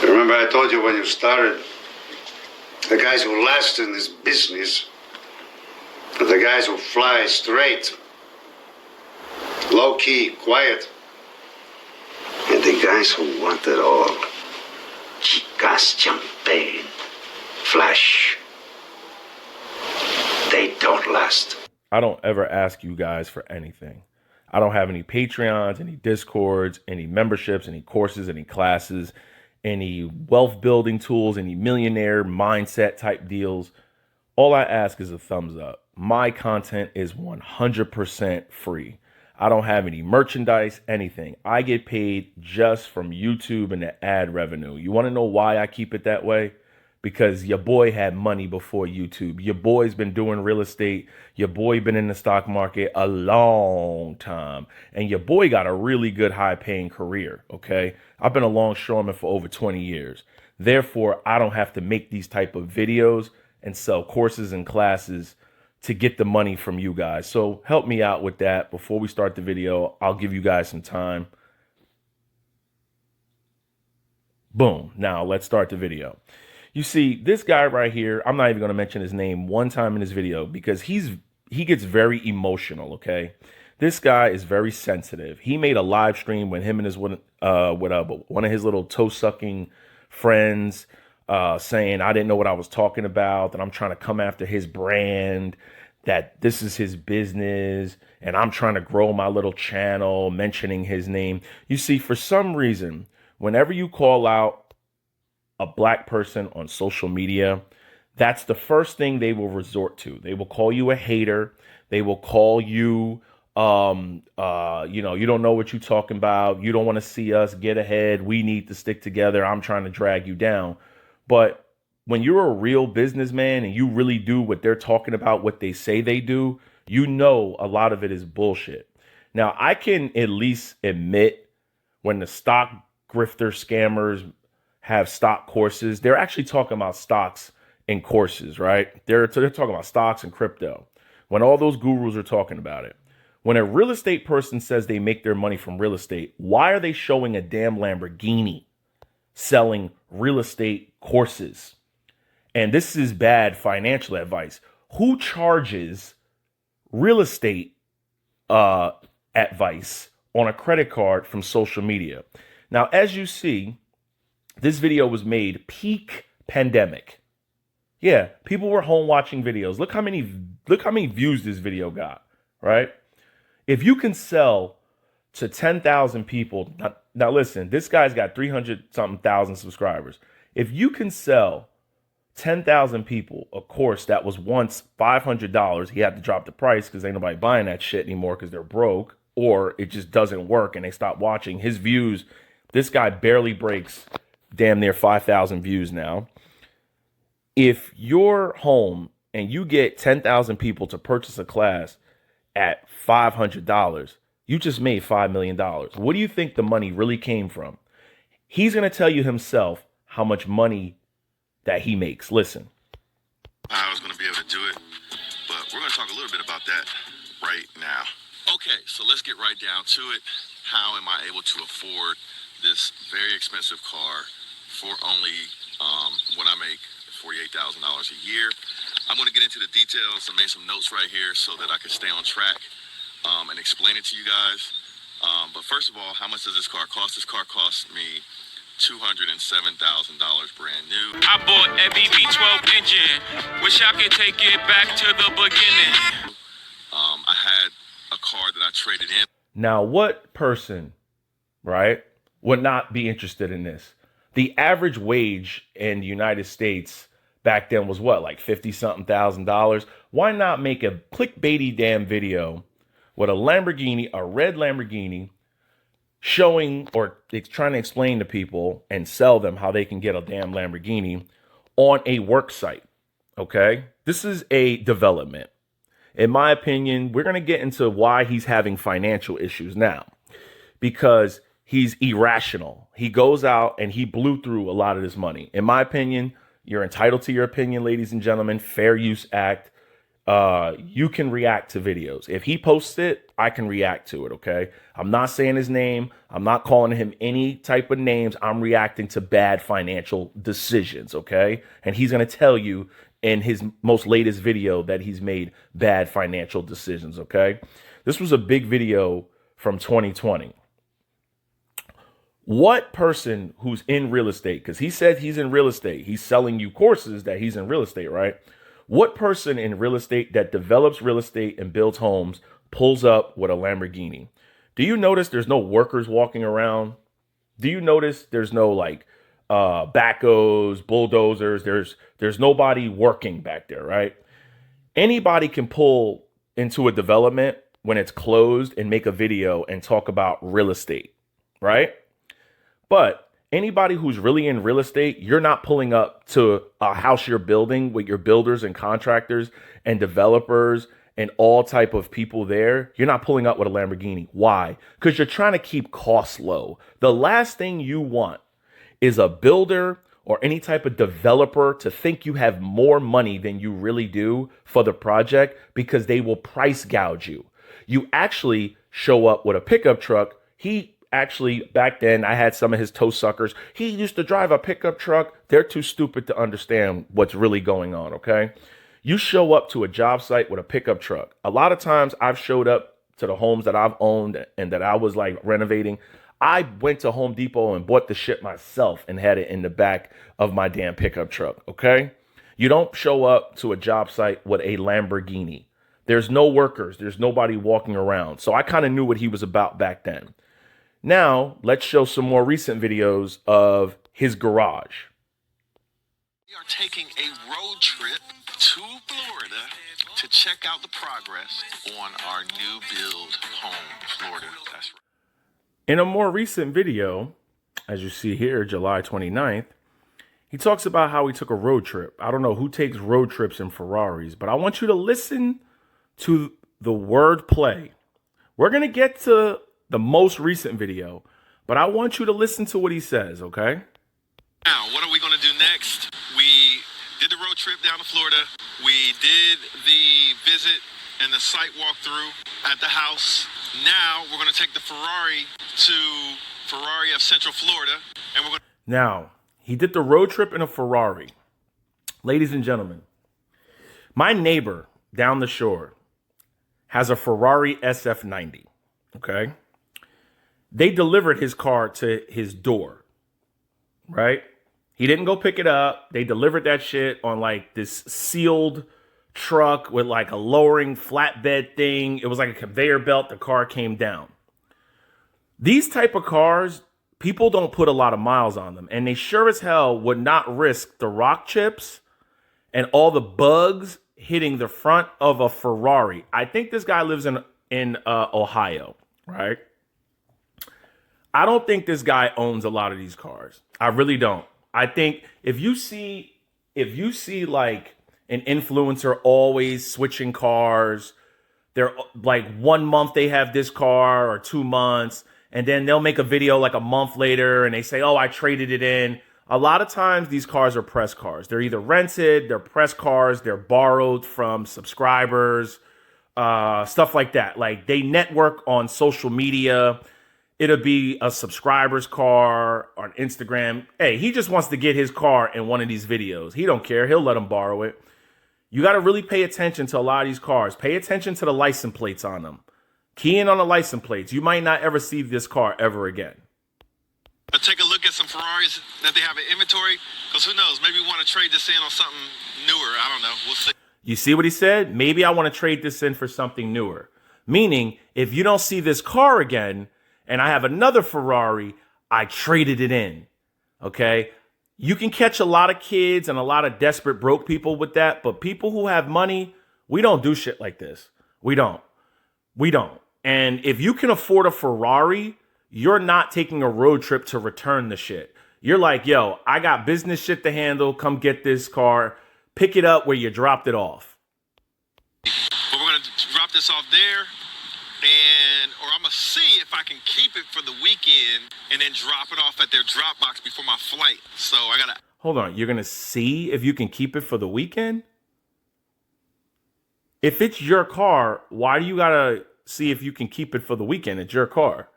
Remember I told you when you started, the guys who last in this business are the guys who fly straight, low-key, quiet, and the guys who want it all. Chicas, champagne, flash. They don't last. I don't ever ask you guys for anything. I don't have any Patreons, any Discords, any memberships, any courses, any classes, any wealth building tools, any millionaire mindset type deals. All I ask is a thumbs up. My content is 100% free. I don't have any merchandise, anything. I get paid just from YouTube and the ad revenue. You want to know why I keep it that way? Because your boy had money before YouTube. Your boy's been doing real estate. Your boy been in the stock market a long time. And your boy got a really good high paying career, okay? I've been a longshoreman for over 20 years. Therefore, I don't have to make these type of videos and sell courses and classes to get the money from you guys. So help me out with that. Before we start the video, I'll give you guys some time. Boom. Now let's start the video. You see, this guy right here, I'm not even going to mention his name one time in this video because he gets very emotional, okay? This guy is very sensitive. He made a live stream when him and his one of his little toe-sucking friends saying, I didn't know what I was talking about, that I'm trying to come after his brand, that this is his business, and I'm trying to grow my little channel, mentioning his name. You see, for some reason, whenever you call out a black person on social media, that's the first thing they will resort to. They will call you a hater. They will call you, you don't know what you're talking about. You don't want to see us get ahead. We need to stick together. I'm trying to drag you down. But when you're a real businessman and you really do what they're talking about, what they say they do, you know a lot of it is bullshit. Now, I can at least admit when the stock grifter scammers have stock courses, they're actually talking about stocks and courses, right? They're talking about stocks and crypto. When all those gurus are talking about it. When a real estate person says they make their money from real estate, why are they showing a damn Lamborghini selling real estate courses? And this is bad financial advice. Who charges real estate advice on a credit card from social media? Now, as you see, this video was made peak pandemic. Yeah, people were home watching videos. Look how many views this video got, right? If you can sell to 10,000 people, now listen, this guy's got 300 something thousand subscribers. If you can sell 10,000 people a course that was once $500, he had to drop the price because ain't nobody buying that shit anymore because they're broke or it just doesn't work and they stop watching. His views, this guy barely breaks damn near 5,000 views now. If you're home and you get 10,000 people to purchase a class at $500, you just made $5 million. What do you think the money really came from? He's going to tell you himself how much money that he makes. Listen. I was going to be able to do it, but we're going to talk a little bit about that right now. Okay, so let's get right down to it. How am I able to afford this very expensive car for only what I make, $48,000 a year? I'm going to get into the details. I made some notes right here so that I can stay on track and explain it to you guys. But first of all, how much does this car cost? This car cost me $207,000 brand new. I bought a BB12 engine. Wish I could take it back to the beginning. I had a car that I traded in. Now, what person, right, would not be interested in this? The average wage in the United States back then was what, like 50-something $1,000? Why not make a clickbaity damn video with a Lamborghini, a red Lamborghini, showing or trying to explain to people and sell them how they can get a damn Lamborghini on a work site, okay? This is a development. In my opinion, we're going to get into why he's having financial issues now because he's irrational. He goes out and he blew through a lot of this money. In my opinion, you're entitled to your opinion, ladies and gentlemen. Fair Use Act. you can react to videos. If he posts it, I can react to it, okay? I'm not saying his name. I'm not calling him any type of names. I'm reacting to bad financial decisions, okay? And he's going to tell you in his most latest video that he's made bad financial decisions, okay? This was a big video from 2020. What person who's in real estate, because he said he's in real estate, he's selling you courses that he's in real estate, right? What person in real estate that develops real estate and builds homes pulls up with a Lamborghini? Do you notice there's no workers walking around? Do you notice there's no like backhoes, bulldozers? There's nobody working back there, right? Anybody can pull into a development when it's closed and make a video and talk about real estate, right? But anybody who's really in real estate, you're not pulling up to a house you're building with your builders and contractors and developers and all type of people there. You're not pulling up with a Lamborghini. Why? Because you're trying to keep costs low. The last thing you want is a builder or any type of developer to think you have more money than you really do for the project, because they will price gouge you. You actually show up with a pickup truck. Actually, back then, I had some of his toe suckers. He used to drive a pickup truck. They're too stupid to understand what's really going on, okay? You show up to a job site with a pickup truck. A lot of times I've showed up to the homes that I've owned and that I was like renovating. I went to Home Depot and bought the shit myself and had it in the back of my damn pickup truck, okay? You don't show up to a job site with a Lamborghini. There's no workers. There's nobody walking around. So I kind of knew what he was about back then. Now, let's show some more recent videos of his garage. We are taking a road trip to Florida to check out the progress on our new build home, Florida. That's right. In a more recent video, as you see here, July 29th, he talks about how he took a road trip. I don't know who takes road trips in Ferraris, but I want you to listen to the wordplay. We're going to get to the most recent video, but I want you to listen to what he says, okay? Now, what are we going to do next? We did the road trip down to Florida. We did the visit and the site walkthrough at the house. Now, we're going to take the Ferrari to Ferrari of Central Florida, and we're going to... Now, he did the road trip in a Ferrari. Ladies and gentlemen, my neighbor down the shore has a Ferrari SF90, okay? They delivered his car to his door, right? He didn't go pick it up. They delivered that shit on like this sealed truck with like a lowering flatbed thing. It was like a conveyor belt. The car came down. These type of cars, people don't put a lot of miles on them. And they sure as hell would not risk the rock chips and all the bugs hitting the front of a Ferrari. I think this guy lives in Ohio, right? I don't think this guy owns a lot of these cars. I really don't. I think if you see like an influencer always switching cars, they're like 1 month they have this car or 2 months, and then they'll make a video like a month later and they say, oh, I traded it in. A lot of times these cars are press cars. They're either rented, they're press cars, they're borrowed from subscribers, stuff like that. Like they network on social media. It'll be a subscriber's car on Instagram. Hey, he just wants to get his car in one of these videos. He don't care. He'll let them borrow it. You got to really pay attention to a lot of these cars. Pay attention to the license plates on them. Key in on the license plates. You might not ever see this car ever again. Let's take a look at some Ferraris that they have in inventory, because who knows? Maybe we want to trade this in on something newer. I don't know. We'll see. You see what he said? Maybe I want to trade this in for something newer. Meaning, if you don't see this car again, and I have another Ferrari, I traded it in, okay? You can catch a lot of kids and a lot of desperate broke people with that, but people who have money, we don't do shit like this. We don't. And if you can afford a Ferrari, you're not taking a road trip to return the shit. You're like, yo, I got business shit to handle. Come get this car. Pick it up where you dropped it off. But we're going to drop this off there. Or I'm going to see if I can keep it for the weekend and then drop it off at their drop box before my flight. So I got to... Hold on. You're going to see if you can keep it for the weekend? If it's your car, why do you gotta see if you can keep it for the weekend? It's your car.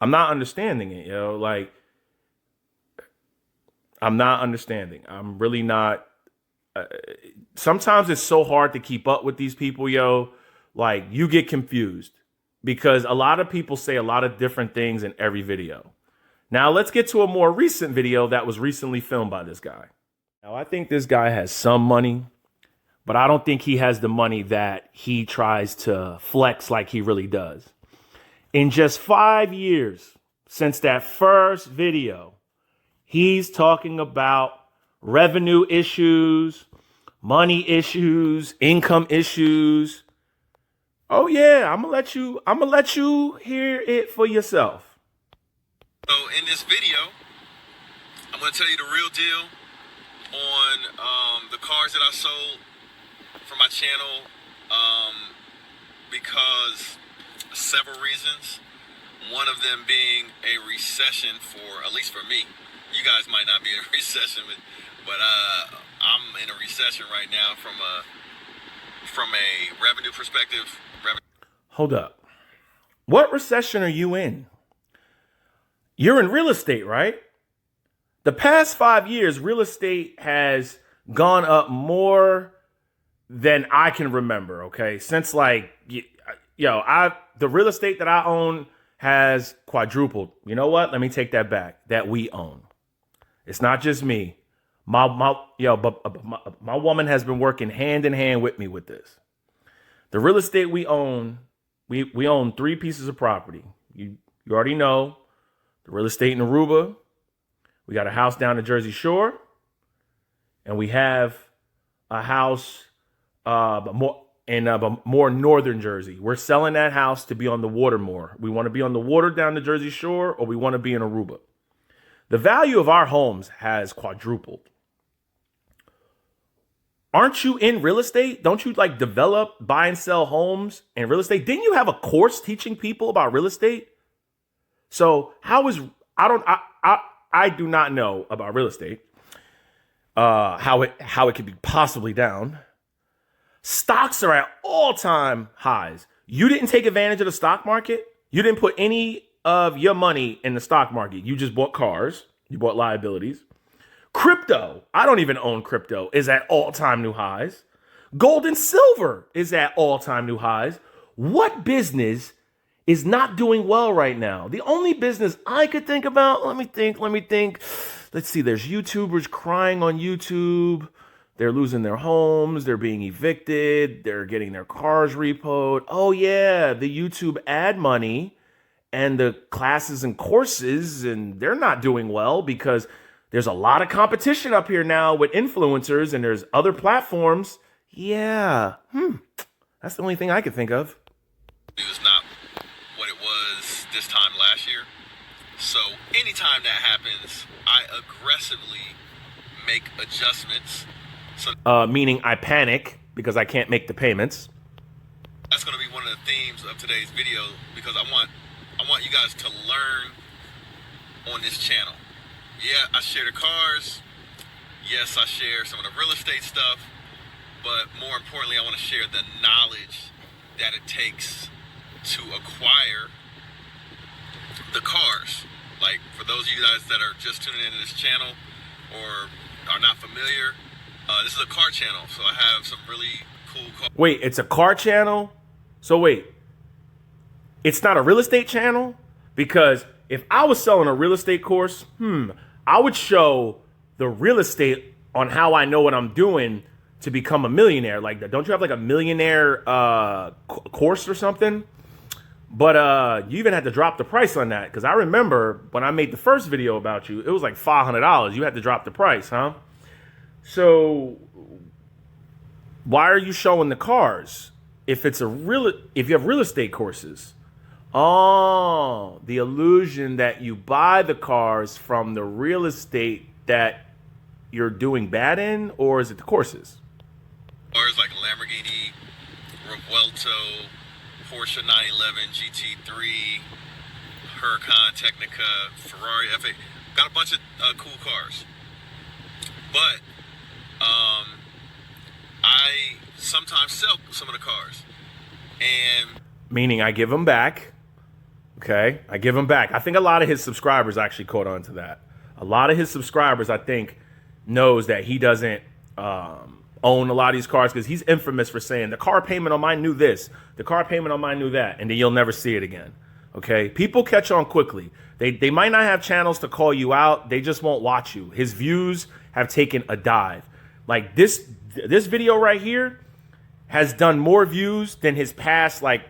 I'm not understanding it, yo. Like, I'm not understanding. I'm really not. Sometimes it's so hard to keep up with these people, yo. Like, you get confused because a lot of people say a lot of different things in every video. Now, let's get to a more recent video that was recently filmed by this guy. Now, I think this guy has some money, but I don't think he has the money that he tries to flex like he really does. In just 5 years since that first video, he's talking about revenue issues, money issues, income issues. Oh yeah, I'm gonna let you hear it for yourself. So in this video, I'm gonna tell you the real deal on the cars that I sold for my channel, because several reasons. One of them being a recession for, at least for me. You guys might not be in a recession, but I'm in a recession right now from a revenue perspective. Hold up. What recession are you in? You're in real estate, right? The past 5 years, real estate has gone up more than I can remember, okay? Since like, the real estate that I own has quadrupled. You know what? Let me take that back. That we own. It's not just me. My woman has been working hand in hand with me with this. The real estate we own, we own 3 pieces of property. You already know the real estate in Aruba. We got a house down the Jersey Shore, and we have a house but more northern Jersey. We're selling that house to be on the water more. We want to be on the water down the Jersey Shore, or we want to be in Aruba. The value of our homes has quadrupled. Aren't you in real estate? Don't you like develop, buy and sell homes and real estate? Didn't you have a course teaching people about real estate? So I do not know about real estate. How it could be possibly down. Stocks are at all-time highs. You didn't take advantage of the stock market. You didn't put any of your money in the stock market. You just bought cars. You bought liabilities. Crypto, I don't even own crypto, is at all-time new highs. Gold and silver is at all-time new highs. What business is not doing well right now? The only business I could think about, let me think. Let's see, there's YouTubers crying on YouTube. They're losing their homes. They're being evicted. They're getting their cars repoed. Oh yeah, the YouTube ad money and the classes and courses, and they're not doing well because there's a lot of competition up here now with influencers, and there's other platforms. Yeah, that's the only thing I could think of. It was not what it was this time last year. So anytime that happens, I aggressively make adjustments. So meaning I panic because I can't make the payments. That's going to be one of the themes of today's video, because I want you guys to learn on this channel. Yeah, I share the cars. Yes, I share some of the real estate stuff. But more importantly, I want to share the knowledge that it takes to acquire the cars. Like, for those of you guys that are just tuning into this channel or are not familiar, this is a car channel. So I have some really cool cars. Wait, it's a car channel? So wait, it's not a real estate channel? Because if I was selling a real estate course, I would show the real estate on how I know what I'm doing to become a millionaire. Like, don't you have like a millionaire course or something? But you even had to drop the price on that, because I remember when I made the first video about you, it was like $500. You had to drop the price, huh? So why are you showing the cars if you have real estate courses? Oh, the illusion that you buy the cars from the real estate that you're doing bad in, or is it the courses? Cars like Lamborghini, Revuelto, Porsche 911 GT3, Huracan Technica, Ferrari F8. Got a bunch of cool cars. But I sometimes sell some of the cars. And meaning I give them back. Okay, I give them back. I think a lot of his subscribers actually caught on to that. A lot of his subscribers, I think, knows that he doesn't own a lot of these cars because he's infamous for saying the car payment on mine knew this, the car payment on mine knew that, and then you'll never see it again. Okay, people catch on quickly. They might not have channels to call you out. They just won't watch you. His views have taken a dive. Like this video right here has done more views than his past like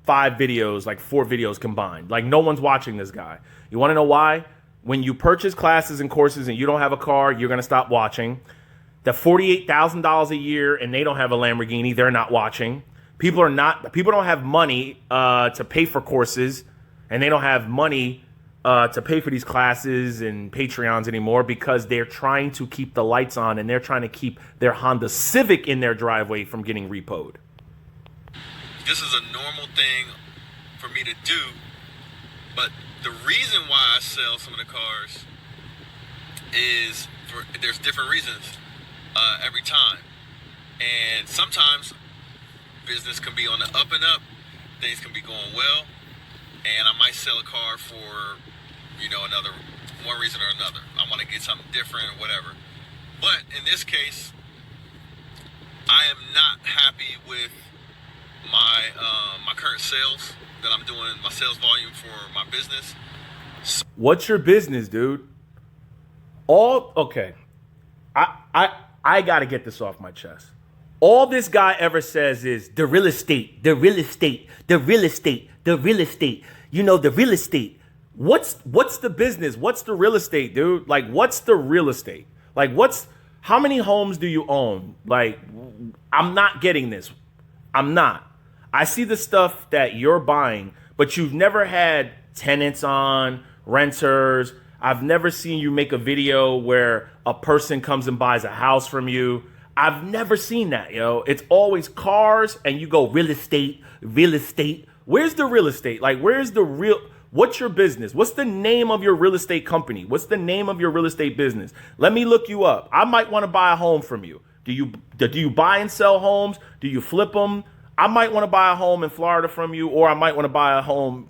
5 videos, like 4 videos combined. Like no one's watching this guy. You want to know why? When you purchase classes and courses and you don't have a car, you're going to stop watching. The $48,000 a year and they don't have a Lamborghini, they're not watching. People don't have money to pay for courses, and they don't have money to pay for these classes and Patreons anymore because they're trying to keep the lights on and they're trying to keep their Honda Civic in their driveway from getting repoed. this is a normal thing for me to do, but the reason why I sell some of the cars is there's different reasons every time. And sometimes business can be on the up and up, things can be going well, and I might sell a car for, one reason or another. I want to get something different or whatever. But in this case, I am not happy with my my current sales that I'm doing, my sales volume for my business. What's your business, dude? Okay. I got to get this off my chest. All this guy ever says is the real estate, the real estate, the real estate, the real estate. The real estate. What's the business? What's the real estate, dude? Like, what's the real estate? Like, how many homes do you own? Like, I'm not getting this. I'm not. I see the stuff that you're buying, but you've never had tenants on, renters. I've never seen you make a video where a person comes and buys a house from you. I've never seen that, yo. It's always cars and you go real estate, real estate. Where's the real estate? Like, what's your business? What's the name of your real estate company? What's the name of your real estate business? Let me look you up. I might want to buy a home from you. Do you buy and sell homes? Do you flip them? I might want to buy a home in Florida from you, or I might want to buy a home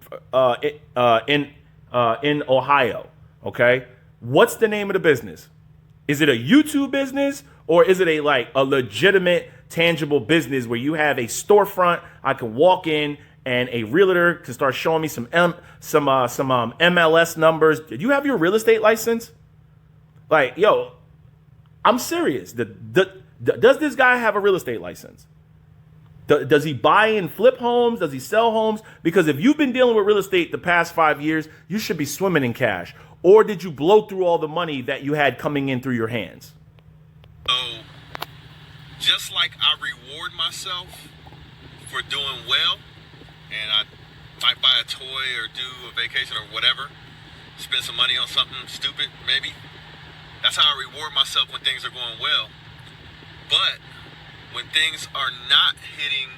in Ohio. Okay. What's the name of the business? Is it a YouTube business, or is it a legitimate, tangible business where you have a storefront I can walk in and a realtor can start showing me some MLS numbers? Did you have your real estate license? Like, yo, I'm serious. Does this guy have a real estate license? Does he buy and flip homes? Does he sell homes? Because if you've been dealing with real estate the past 5 years, you should be swimming in cash. Or did you blow through all the money that you had coming in through your hands? So, just like I reward myself for doing well, and I might buy a toy or do a vacation or whatever, spend some money on something stupid maybe. That's how I reward myself when things are going well. But when things are not hitting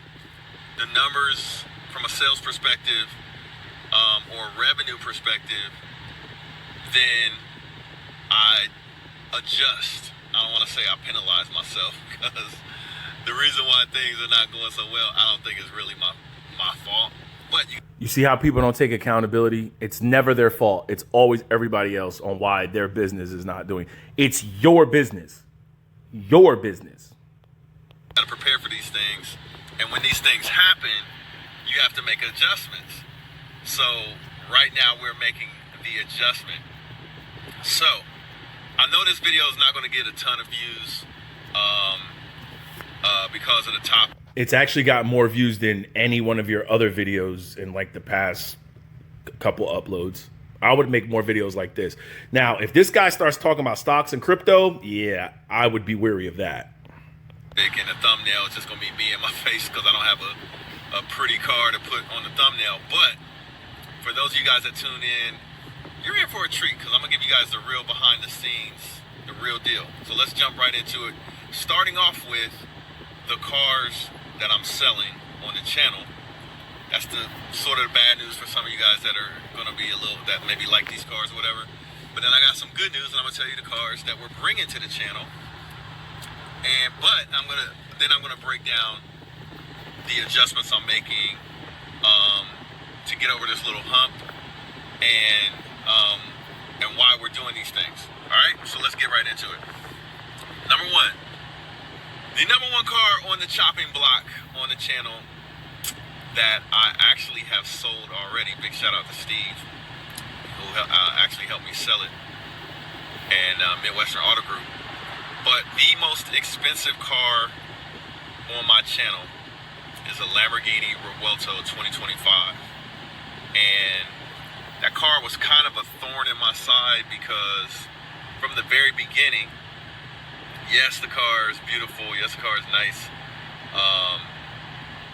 the numbers from a sales perspective or revenue perspective, then I adjust. I don't want to say I penalize myself, because the reason why things are not going so well, I don't think is really my fault. But you see how people don't take accountability? It's never their fault. It's always everybody else on why their business is not doing. It's your business. Your business. You got to prepare for these things. And when these things happen, you have to make adjustments. So right now we're making the adjustment. So I know this video is not going to get a ton of views because of the topic. It's actually got more views than any one of your other videos in like the past couple uploads. I would make more videos like this. Now, if this guy starts talking about stocks and crypto, yeah, I would be wary of that. And the thumbnail is just going to be me and my face because I don't have a pretty car to put on the thumbnail. But for those of you guys that tune in, you're in for a treat, because I'm going to give you guys the real behind the scenes, the real deal. So let's jump right into it. Starting off with the cars that I'm selling on the channel. That's the sort of bad news for some of you guys that are going to be that maybe like these cars or whatever. But then I got some good news, and I'm going to tell you the cars that we're bringing to the channel. But I'm going to then I'm going to break down the adjustments I'm making to get over this little hump and why we're doing these things. All right, so let's get right into it. Number one, the number one car on the chopping block on the channel that I actually have sold already. Big shout out to Steve, who actually helped me sell it, and Midwestern Auto Group. But the most expensive car on my channel is a Lamborghini Revuelto 2025. And that car was kind of a thorn in my side because from the very beginning, yes, the car is beautiful. Yes, the car is nice.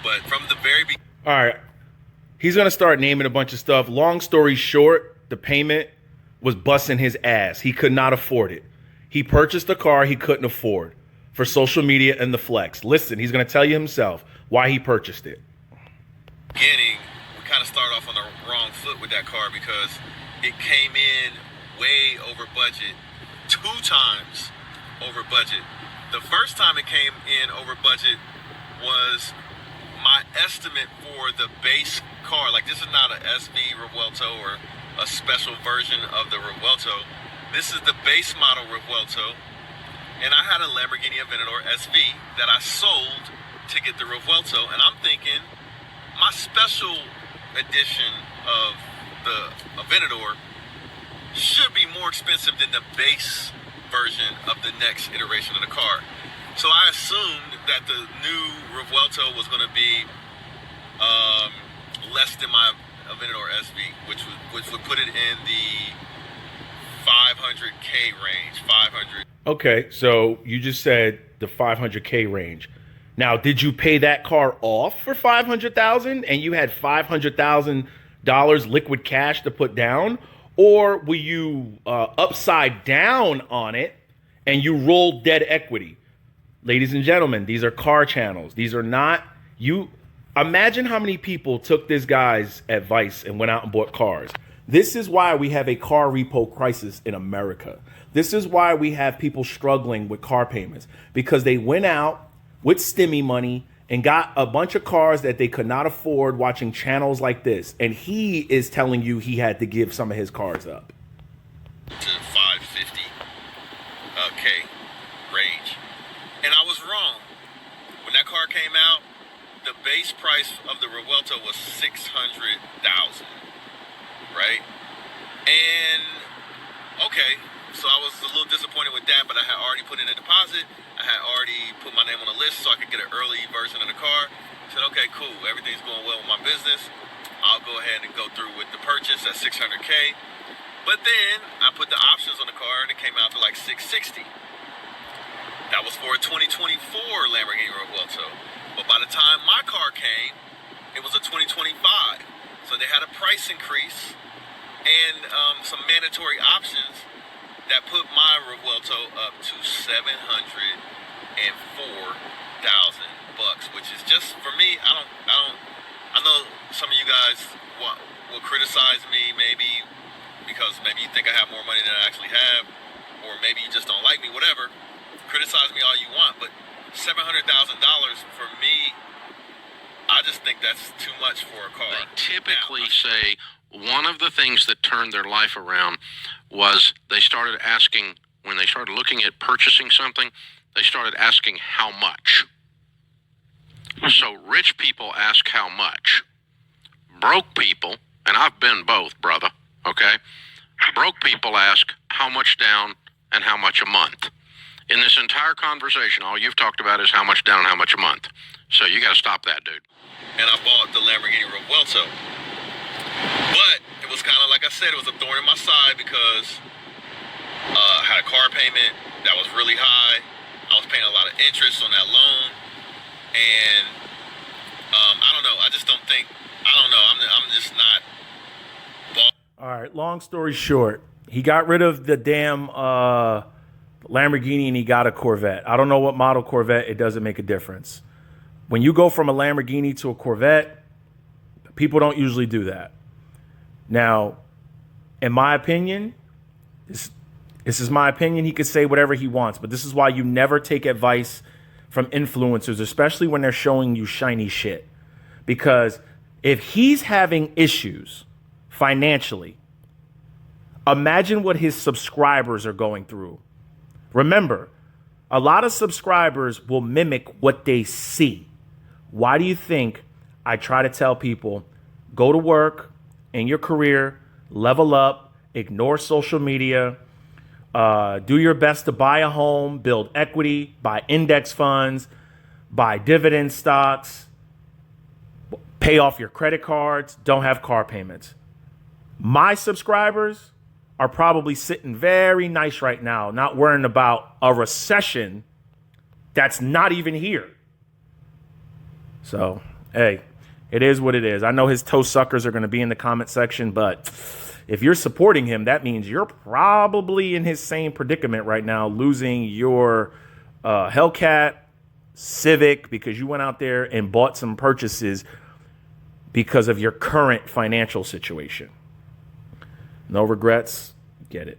But from the very beginning. All right. He's going to start naming a bunch of stuff. Long story short, the payment was busting his ass. He could not afford it. He purchased a car he couldn't afford for social media and the flex. Listen, he's going to tell you himself why he purchased it. Beginning, we kind of started off on the wrong foot with that car because it came in way over budget, 2 times over budget. The first time it came in over budget was my estimate for the base car. Like, this is not an SV Revuelto or a special version of the Revuelto. This is the base model Revuelto, and I had a Lamborghini Aventador SV that I sold to get the Revuelto, and I'm thinking my special edition of the Aventador should be more expensive than the base version of the next iteration of the car. So I assumed that the new Revuelto was going to be less than my Aventador SV, which would put it in the 500K range, 500. Okay, so you just said the 500K range. Now, did you pay that car off for $500,000 and you had $500,000 liquid cash to put down? Or were you upside down on it and you rolled dead equity? Ladies and gentlemen, these are car channels. These are not you. Imagine how many people took this guy's advice and went out and bought cars. This is why we have a car repo crisis in America. This is why we have people struggling with car payments, because they went out with stimmy money and got a bunch of cars that they could not afford watching channels like this. And he is telling you he had to give some of his cars up. To 550K range. And I was wrong. When that car came out, the base price of the Revuelto was $600,000. Right? And okay, so I was a little disappointed with that, but I had already put in a deposit. I had already put my name on the list so I could get an early version of the car. I said, okay, cool, everything's going well with my business. I'll go ahead and go through with the purchase at $600K. But then I put the options on the car and it came out to like $660. That was for a 2024 Lamborghini Revuelto. But by the time my car came, it was a 2025. So they had a price increase and some mandatory options that put my Revuelto up to $704,000, which is just, for me, I know some of you guys will criticize me maybe because maybe you think I have more money than I actually have, or maybe you just don't like me, whatever. Criticize me all you want, but $700,000 for me, I just think that's too much for a car. They typically say one of the things that turned their life around was they started asking, when they started looking at purchasing something, they started asking how much. So rich people ask how much. Broke people, and I've been both, brother, okay? Broke people ask how much down and how much a month. In this entire conversation, all you've talked about is how much down and how much a month. So you got to stop that, dude. And I bought the Lamborghini Revuelto. But it was kind of, like I said, it was a thorn in my side because I had a car payment that was really high. I was paying a lot of interest on that loan. And I don't know. I just don't think, I don't know. I'm just not bought. All right, long story short, he got rid of the damn Lamborghini and he got a Corvette. I don't know what model Corvette. It doesn't make a difference. When you go from a Lamborghini to a Corvette, people don't usually do that. Now, in my opinion, this is my opinion. He could say whatever he wants, but this is why you never take advice from influencers, especially when they're showing you shiny shit. Because if he's having issues financially, imagine what his subscribers are going through. Remember, a lot of subscribers will mimic what they see. Why do you think I try to tell people, go to work in your career, level up, ignore social media, do your best to buy a home, build equity, buy index funds, buy dividend stocks, pay off your credit cards, don't have car payments. My subscribers are probably sitting very nice right now, not worrying about a recession that's not even here. So, hey, it is what it is. I know his toe suckers are going to be in the comment section, but if you're supporting him, that means you're probably in his same predicament right now, losing your Hellcat Civic because you went out there and bought some purchases because of your current financial situation. No regrets. Get it.